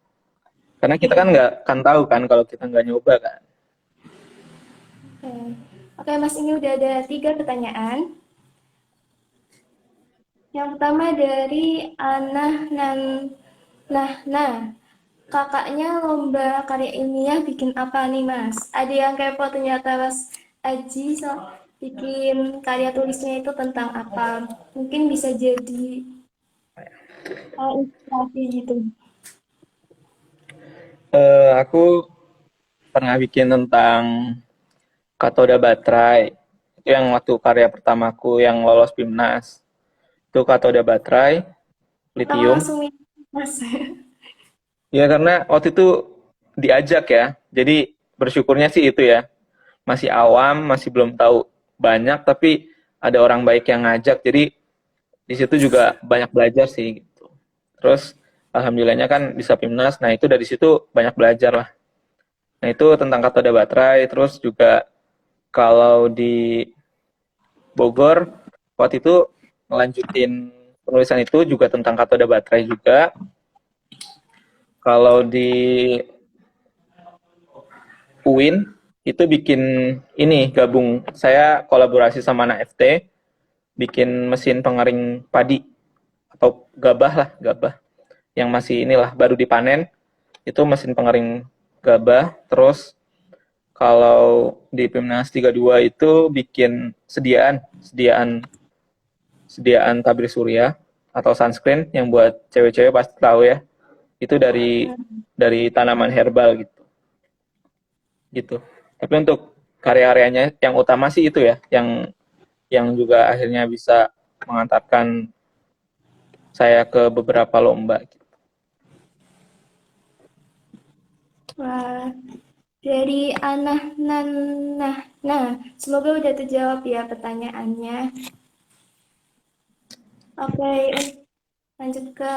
Karena kita kan nggak kan tahu kan kalau kita nggak nyoba kan. Oke. Oke Mas, ini udah ada 3 pertanyaan. Yang pertama dari Anah Nan nah, kakaknya lomba karya ilmiah bikin apa nih Mas? Ada yang kepo ternyata Mas Aji bikin karya tulisnya itu tentang apa? Mungkin bisa jadi inspirasi gitu. Aku pernah bikin tentang katoda baterai. Itu yang waktu karya pertamaku yang lolos PIMNAS. Itu katoda baterai, Atau litium. langsung Mas. Ya karena waktu itu diajak ya. Jadi bersyukurnya sih itu ya. Masih awam, masih belum tahu banyak, tapi ada orang baik yang ngajak. Jadi di situ juga banyak belajar sih gitu. Terus alhamdulillahnya kan bisa PIMNAS. Nah, itu dari situ banyak belajar lah. Nah, itu tentang katoda baterai. Terus juga kalau di Bogor waktu itu ngelanjutin penulisan itu juga tentang katoda baterai juga. Kalau di UIN itu bikin ini gabung, saya kolaborasi sama anak FT bikin mesin pengering padi atau gabah lah, gabah yang masih inilah baru dipanen, itu mesin pengering gabah. Terus kalau di PIMNAS 32 itu bikin sediaan sediaan sediaan tabir surya atau sunscreen yang buat cewek-cewek pasti tahu ya, itu dari tanaman herbal gitu gitu. Tapi untuk karya-karyanya yang utama sih itu ya, yang juga akhirnya bisa mengantarkan saya ke beberapa lomba gitu. Wah, dari Anah Nanah. Nah, semoga udah terjawab ya pertanyaannya. Oke, lanjut ke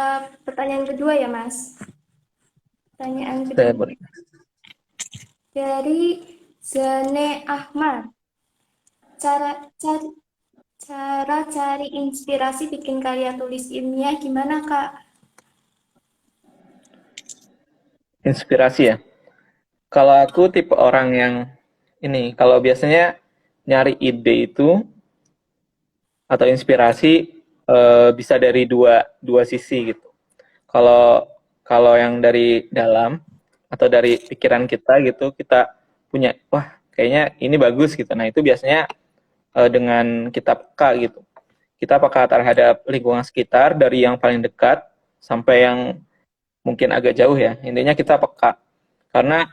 pertanyaan kedua ya, Mas. Pertanyaan Saya kedua dari Zane Ahmad. Cara cari cara cari inspirasi bikin karya tulis ilmiah gimana, Kak? inspirasi ya. Kalau aku tipe orang yang ini, kalau biasanya nyari ide itu atau inspirasi bisa dari dua sisi gitu. Kalau kalau yang dari dalam atau dari pikiran kita gitu, kita punya wah kayaknya ini bagus gitu. Nah, itu biasanya dengan kita peka gitu. Kita peka terhadap lingkungan sekitar dari yang paling dekat sampai yang mungkin agak jauh ya. Intinya kita peka. Karena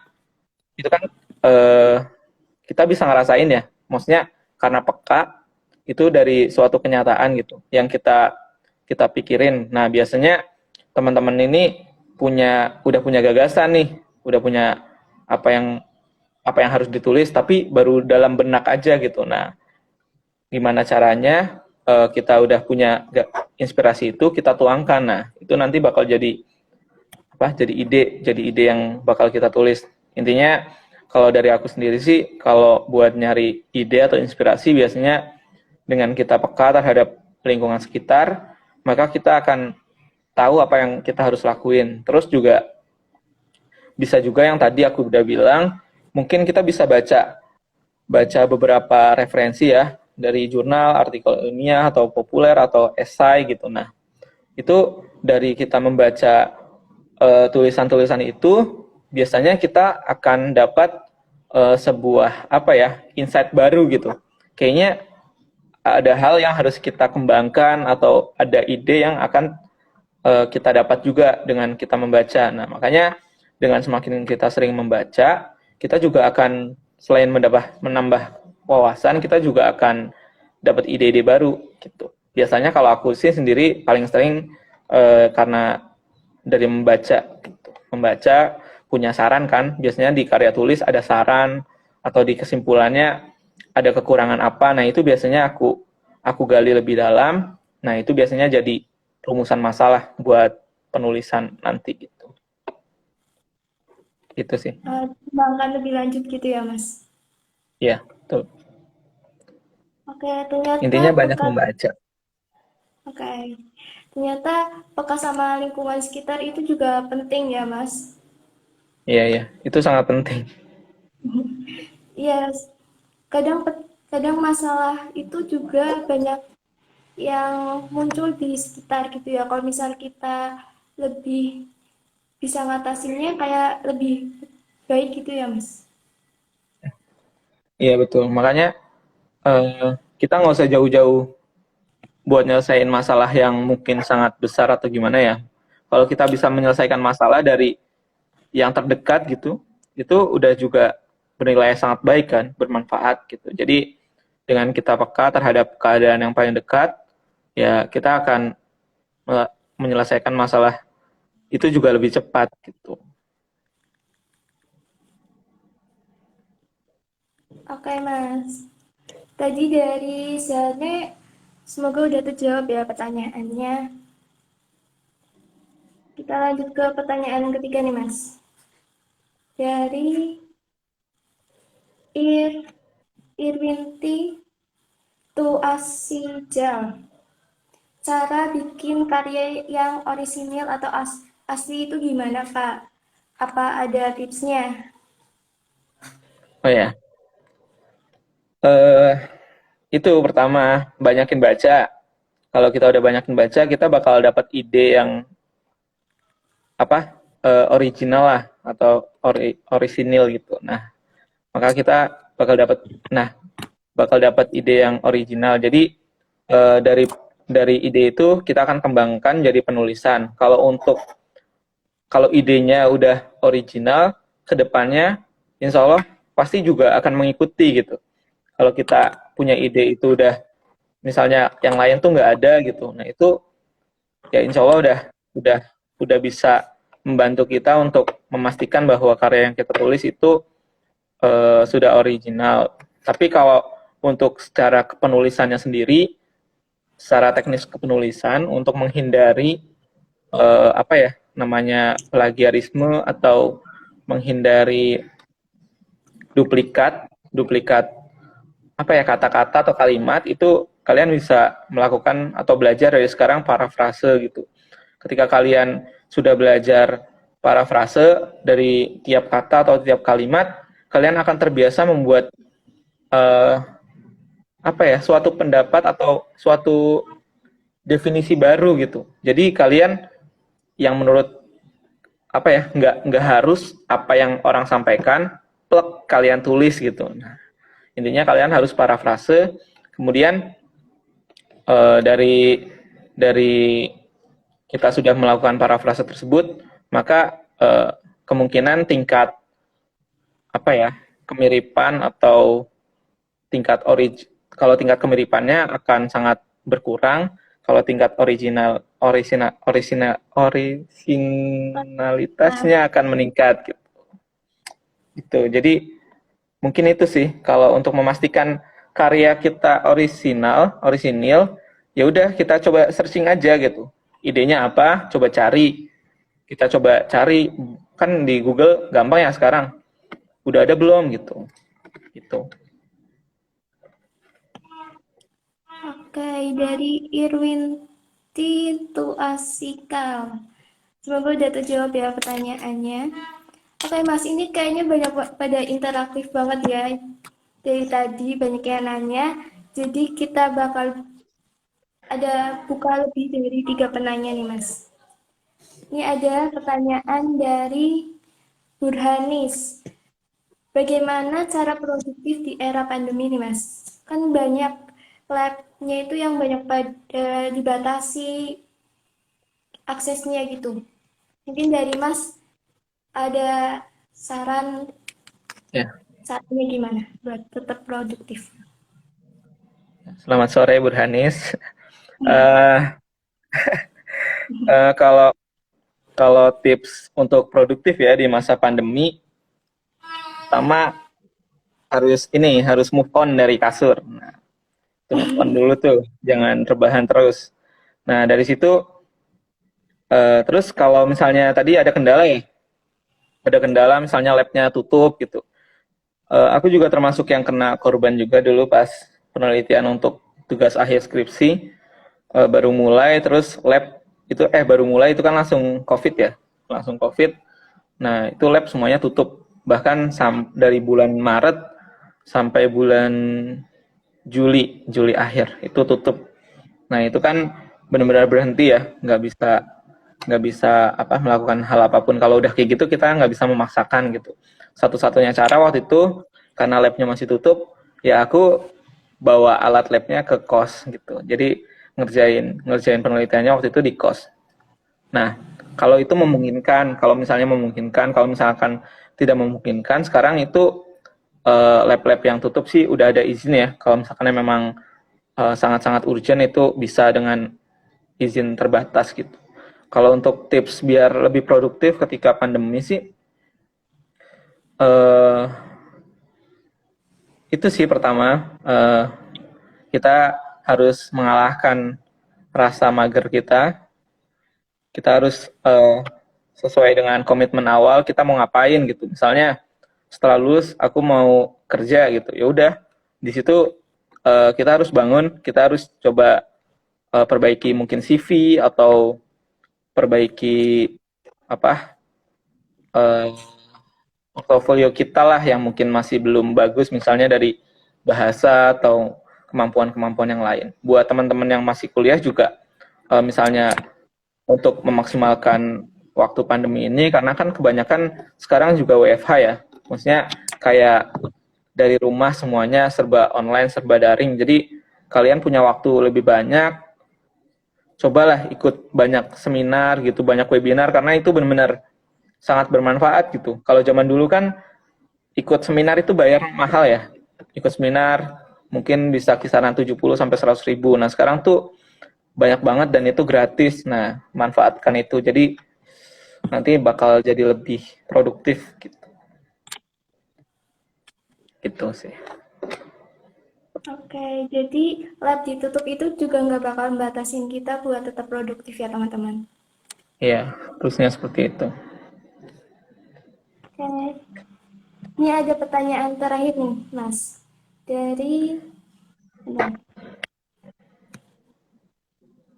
itu kan eh, kita bisa ngerasain ya. Maksudnya karena peka itu dari suatu kenyataan gitu yang kita kita pikirin. Nah, biasanya teman-teman ini udah punya gagasan nih, udah punya apa yang apa yang harus ditulis tapi baru dalam benak aja gitu. Nah, gimana caranya kita udah punya inspirasi itu kita tuangkan. Nah, itu nanti bakal jadi apa? Jadi ide yang bakal kita tulis. Intinya kalau dari aku sendiri sih kalau buat nyari ide atau inspirasi biasanya dengan kita peka terhadap lingkungan sekitar, maka kita akan tahu apa yang kita harus lakuin. Terus juga bisa juga yang tadi aku udah bilang, mungkin kita bisa baca beberapa referensi ya dari jurnal, artikel ilmiah atau populer atau esai gitu. Nah, itu dari kita membaca tulisan-tulisan itu biasanya kita akan dapat sebuah apa ya, insight baru gitu. Kayaknya ada hal yang harus kita kembangkan atau ada ide yang akan kita dapat juga dengan kita membaca. Nah, makanya dengan semakin kita sering membaca, kita juga akan selain menambah wawasan, kita juga akan dapat ide-ide baru gitu. Biasanya kalau aku sih sendiri paling sering karena dari membaca gitu. Membaca punya saran kan, biasanya di karya tulis ada saran atau di kesimpulannya ada kekurangan apa. Nah, itu biasanya aku gali lebih dalam. Nah, itu biasanya jadi rumusan masalah buat penulisan nanti gitu. Itu sih. Kembangkan lebih lanjut gitu ya, Mas. Iya, betul. Oke, ternyata Intinya banyak peka. membaca. Oke, ternyata peka sama lingkungan sekitar itu juga penting ya, Mas. Iya, iya. Itu sangat penting. Iya, kadang kadang masalah itu juga banyak yang muncul di sekitar gitu ya. Kalau misal kita lebih bisa ngatasinnya kayak lebih baik gitu ya, Mas. Iya, betul. Makanya kita nggak usah jauh-jauh buat nyelesain masalah yang mungkin sangat besar atau gimana ya. Kalau kita bisa menyelesaikan masalah dari yang terdekat gitu, itu udah juga bernilai sangat baik kan, bermanfaat gitu. Jadi dengan kita peka terhadap keadaan yang paling dekat, ya kita akan menyelesaikan masalah itu juga lebih cepat gitu. Oke, Mas. Tadi dari Zane, semoga udah terjawab ya pertanyaannya. Kita lanjut ke pertanyaan ketiga nih, Mas. Dari Irwinti Tuasijal. Cara bikin karya yang orisinil atau asli itu gimana, Kak? Apa ada tipsnya? Oh ya, eh itu pertama banyakin baca. Kalau kita udah banyakin baca, kita bakal dapat ide yang apa original lah atau orisinil gitu. Nah, maka kita bakal dapat ide yang original. Jadi dari ide itu kita akan kembangkan jadi penulisan. Kalau idenya udah original, kedepannya insya Allah pasti juga akan mengikuti gitu. Kalau kita punya ide itu udah misalnya yang lain tuh nggak ada gitu, nah itu ya insya Allah udah udah bisa membantu kita untuk memastikan bahwa karya yang kita tulis itu sudah original. Tapi kalau untuk secara kepenulisannya sendiri, secara teknis kepenulisan untuk menghindari apa ya namanya plagiarisme atau menghindari duplikat apa ya kata-kata atau kalimat itu kalian bisa melakukan atau belajar dari sekarang parafrase gitu. Ketika kalian sudah belajar parafrase dari tiap kata atau tiap kalimat, kalian akan terbiasa membuat apa ya suatu pendapat atau suatu definisi baru gitu. Jadi kalian yang menurut apa ya nggak harus apa yang orang sampaikan plek kalian tulis gitu. Nah, intinya kalian harus parafrase. Kemudian dari kita sudah melakukan parafrase tersebut, maka kemungkinan tingkat apa ya kemiripan atau tingkat kalau tingkat kemiripannya akan sangat berkurang. Kalau tingkat originalitasnya akan meningkat gitu. Gitu. Jadi mungkin itu sih kalau untuk memastikan karya kita orisinil, ya udah kita coba searching aja gitu. Idenya apa? Coba cari. Kita coba cari kan di Google gampang ya sekarang. Udah ada belum gitu. Gitu. Oke, dari Irwin Tuasikal. Semoga udah terjawab ya pertanyaannya. Oke, Mas, ini kayaknya banyak pada interaktif banget ya. Dari tadi banyak yang nanya. Jadi kita bakal ada buka lebih dari 3 penanya nih, Mas. Ini ada pertanyaan dari Burhanis. Bagaimana cara produktif di era pandemi nih, Mas? Kan banyak lab-nya itu yang banyak pada dibatasi aksesnya gitu. Mungkin dari Mas ada saran Ya. saatnya gimana buat tetap produktif? Selamat sore Burhanis. Kalau kalau tips untuk produktif ya di masa pandemi, pertama harus move on dari kasur. Nah, itu move on dulu tuh, jangan rebahan terus. Nah dari situ terus kalau misalnya tadi ada kendala misalnya labnya tutup gitu. Aku juga termasuk yang kena korban juga dulu pas penelitian untuk tugas akhir skripsi. Baru mulai terus lab itu baru mulai itu kan langsung COVID ya, langsung COVID. Nah itu lab semuanya tutup, bahkan dari bulan Maret sampai bulan Juli akhir itu tutup. Nah itu kan benar-benar berhenti ya, nggak bisa melakukan hal apapun. Kalau udah kayak gitu kita nggak bisa memaksakan gitu. Satu-satunya cara waktu itu karena labnya masih tutup, ya aku bawa alat labnya ke kos gitu. Jadi ngerjain penelitiannya waktu itu di kos. Nah, kalau itu memungkinkan, kalau misalkan tidak memungkinkan, sekarang itu lab-lab yang tutup sih udah ada izin ya. Kalau misalkan memang sangat-sangat urgent itu bisa dengan izin terbatas gitu. Kalau untuk tips biar lebih produktif ketika pandemi sih, itu sih pertama, kita harus mengalahkan rasa mager kita. Kita harus sesuai dengan komitmen awal kita mau ngapain gitu. Misalnya setelah lulus aku mau kerja gitu. Ya udah, di situ kita harus bangun, kita harus coba perbaiki mungkin CV atau perbaiki apa eh, portofolio kita lah yang mungkin masih belum bagus, misalnya dari bahasa atau kemampuan-kemampuan yang lain. Buat teman-teman yang masih kuliah juga, misalnya untuk memaksimalkan waktu pandemi ini, karena kan kebanyakan sekarang juga WFH ya, maksudnya kayak dari rumah semuanya serba online, serba daring, jadi kalian punya waktu lebih banyak, cobalah ikut banyak seminar gitu, banyak webinar, karena itu benar-benar sangat bermanfaat gitu. Kalau zaman dulu kan ikut seminar itu bayar mahal ya. Ikut seminar mungkin bisa kisaran 70 sampai 100 ribu. Nah, sekarang tuh banyak banget dan itu gratis. Nah, manfaatkan itu. Jadi nanti bakal jadi lebih produktif gitu. Gitu sih. Oke, jadi lab ditutup itu juga nggak bakal batasin kita buat tetap produktif ya teman-teman. Iya, terusnya seperti itu. Oke, ini ada pertanyaan terakhir nih, Mas. Dari, bentar.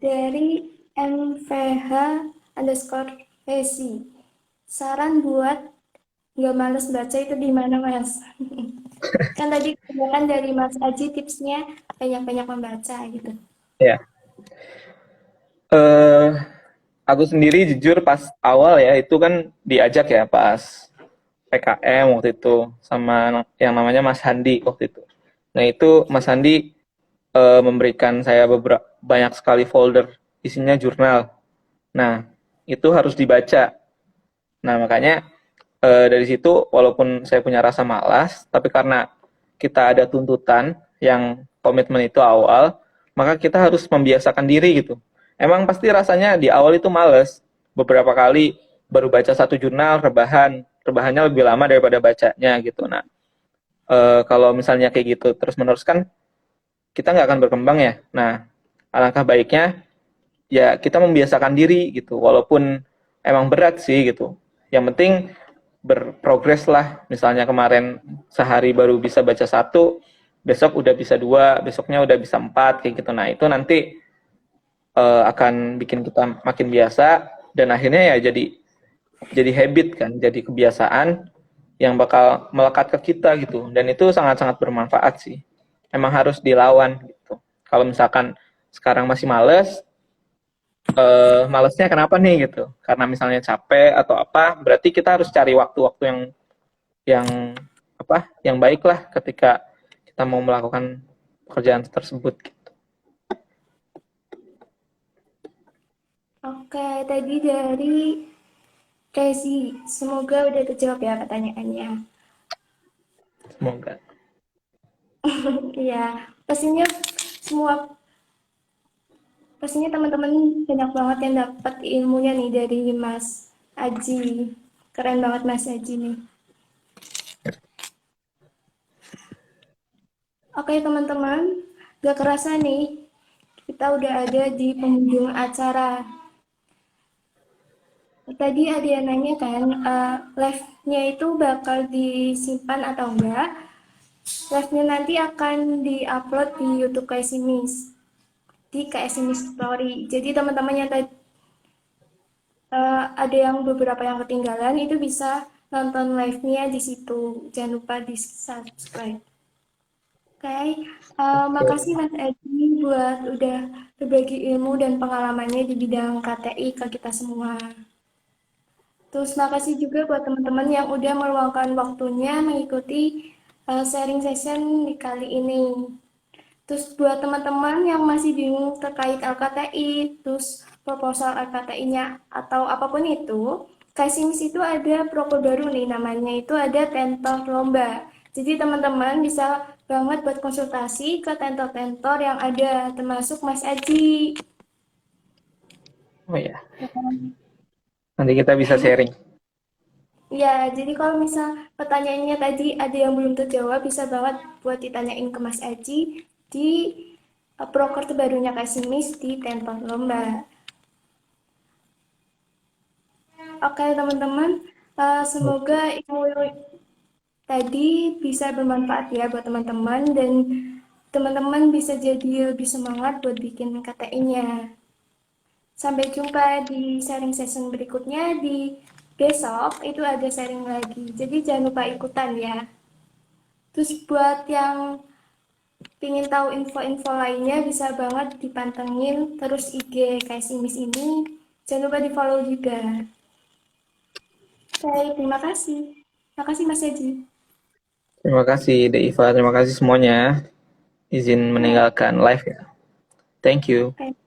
Dari MVH underscore Hesi. Saran buat nggak males baca itu di mana, Mas? Kan tadi kebanyakan dari Mas Aji tipsnya banyak-banyak membaca gitu. Ya. Eh aku sendiri jujur pas awal ya itu kan diajak ya pas PKM waktu itu sama yang namanya Mas Handi waktu itu. Nah, itu Mas Handi memberikan saya banyak sekali folder isinya jurnal. Nah, itu harus dibaca. Nah, makanya dari situ walaupun saya punya rasa malas, tapi karena kita ada tuntutan yang komitmen itu awal, maka kita harus membiasakan diri gitu. Emang pasti rasanya di awal itu males. Beberapa kali baru baca satu jurnal, rebahannya lebih lama daripada bacanya gitu. Nah, kalau misalnya kayak gitu terus-menerus kan kita nggak akan berkembang ya. Nah, alangkah baiknya ya kita membiasakan diri gitu, walaupun emang berat sih gitu. Yang penting berprogres lah. Misalnya kemarin sehari baru bisa baca satu, besok udah bisa dua, besoknya udah bisa empat kayak gitu. Nah, itu nanti akan bikin kita makin biasa dan akhirnya ya jadi habit kan, jadi kebiasaan yang bakal melekat ke kita gitu. Dan itu sangat-sangat bermanfaat sih. Emang harus dilawan gitu. Kalau misalkan sekarang masih males, malesnya kenapa nih gitu? Karena misalnya capek atau apa, berarti kita harus cari waktu-waktu yang apa? Yang baik lah ketika kita mau melakukan pekerjaan tersebut gitu. Oke, tadi dari Rezi, semoga udah terjawab ya pertanyaannya. Semoga. Iya, pastinya semua pastinya teman-teman banyak banget yang dapat ilmunya nih dari Mas Aji. Keren banget Mas Aji nih. Oke teman-teman, gak kerasa nih kita udah ada di penghujung acara. Tadi ada yang nanya kan, live-nya itu bakal disimpan atau enggak? Live-nya nanti akan di-upload di YouTube KSimis, di KSimis Story. Jadi teman-teman yang tadi ada yang beberapa yang ketinggalan itu bisa nonton live-nya di situ. Jangan lupa di subscribe. Oke, makasih Mas Edi buat udah berbagi ilmu dan pengalamannya di bidang KTI ke kita semua. Terus makasih juga buat teman-teman yang udah meluangkan waktunya mengikuti sharing session di kali ini. Terus buat teman-teman yang masih bingung terkait LKTI, terus proposal LKTI-nya atau apapun itu, Kasimis itu ada proker baru nih, namanya itu ada tentor lomba. Jadi teman-teman bisa banget buat konsultasi ke tentor-tentor yang ada, termasuk Mas Aji. Oh ya, nanti kita bisa sharing. Ya, jadi kalau misal pertanyaannya tadi ada yang belum terjawab, bisa banget buat ditanyain ke Mas Aji di proker terbarunya Kasimis di Tempat Lomba. Oke, teman-teman, semoga ilmu tadi bisa bermanfaat ya buat teman-teman dan teman-teman bisa jadi lebih semangat buat bikin KTI-nya. Sampai jumpa di sharing session berikutnya di besok itu ada sharing lagi. Jadi jangan lupa ikutan ya. Terus buat yang ingin tahu info-info lainnya bisa banget dipantengin terus IG Kasimis ini. Jangan lupa di-follow juga. Baik, terima kasih. Terima kasih Mas Eji. Terima kasih Deiva, terima kasih semuanya. Izin Ya, meninggalkan live ya. Thank you. baik.